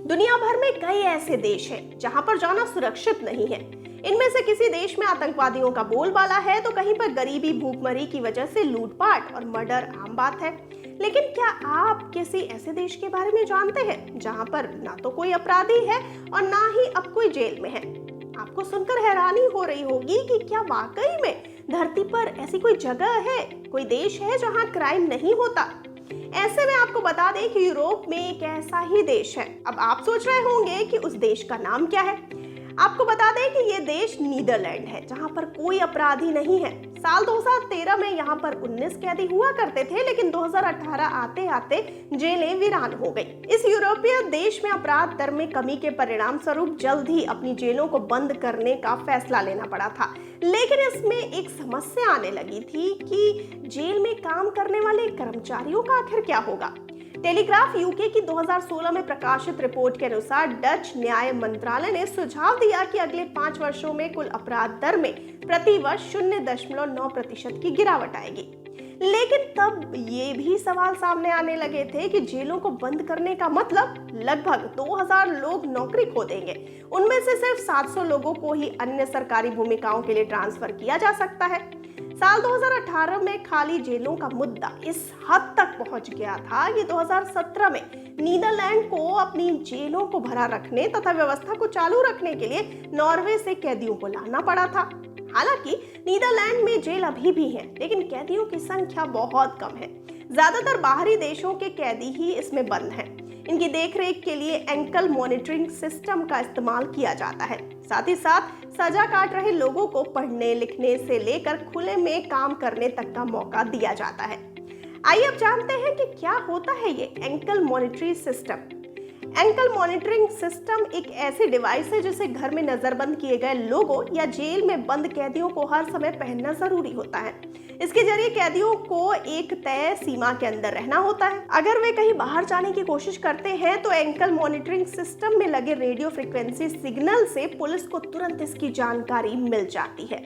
दुनिया भर में कई ऐसे देश हैं जहां पर जाना सुरक्षित नहीं है। इनमें से किसी देश में आतंकवादियों का बोलबाला है तो कहीं पर गरीबी भूखमरी की वजह से लूटपाट और मर्डर आम बात है। लेकिन क्या आप किसी ऐसे देश के बारे में जानते हैं जहां पर ना तो कोई अपराधी है और ना ही अब कोई जेल में है? आपको सुनकर हैरानी हो रही होगी कि क्या वाकई में धरती पर ऐसी कोई जगह है, कोई देश है जहां क्राइम नहीं होता। ऐसे में आपको बता दें कि यूरोप में एक ऐसा ही देश है। अब आप सोच रहे होंगे कि उस देश का नाम क्या है। आपको बता दें कि ये देश नीदरलैंड है, जहां पर कोई अपराधी नहीं है। साल 2013 में यहाँ पर 19 कैदी हुआ करते थे, लेकिन 2018 आते आते जेलें वीरान हो गई। इस यूरोपीय देश में अपराध दर में कमी के परिणाम स्वरूप जल्द ही अपनी जेलों को बंद करने का फैसला लेना पड़ा था। लेकिन इसमें एक समस्या आने लगी थी कि जेल में काम करने वाले कर्मचारियों का आखिर क्या होगा। टेलीग्राफ यूके की 2016 में प्रकाशित रिपोर्ट के अनुसार डच न्याय मंत्रालय ने सुझाव दिया कि अगले 5 वर्षों में कुल अपराध दर में प्रति वर्ष 0.9% की गिरावट आएगी। लेकिन तब ये भी सवाल सामने आने लगे थे कि जेलों को बंद करने का मतलब लगभग 2000 लोग नौकरी खो देंगे। उनमें से सिर्फ 700 लोगों को ही अन्य सरकारी भूमिकाओं के लिए ट्रांसफर किया जा सकता है। साल 2018 में खाली जेलों का मुद्दा इस हद तक पहुंच गया था कि 2017 में नीदरलैंड को अपनी जेलों को भरा रखने तथा व्यवस्था को चालू रखने के लिए नॉर्वे से कैदियों को लाना पड़ा था। हालांकि नीदरलैंड में जेल अभी भी हैं, लेकिन कैदियों की संख्या बहुत कम है। ज्यादातर बाहरी देशों के कैदी ही इसमें बंद हैं। इनकी देखरेख के लिए एंकल मॉनिटरिंग सिस्टम का इस्तेमाल किया जाता है। साथ ही साथ सजा काट रहे लोगों को पढ़ने लिखने से लेकर खुले में काम करने तक का मौका दिया जाता है। आइए अब जानते हैं कि क्या होता है ये ankle monitoring system. Ankle monitoring system एक ऐसी डिवाइस है जिसे घर में नजरबंद किए गए लोगों या जेल में बंद कैदियों को हर समय पहनना जरूरी होता है। इसके जरिए कैदियों को एक तय सीमा के अंदर रहना होता है। अगर वे कहीं बाहर जाने की कोशिश करते हैं तो एंकल मॉनिटरिंग सिस्टम में लगे रेडियो फ्रिक्वेंसी सिग्नल से पुलिस को तुरंत इसकी जानकारी मिल जाती है।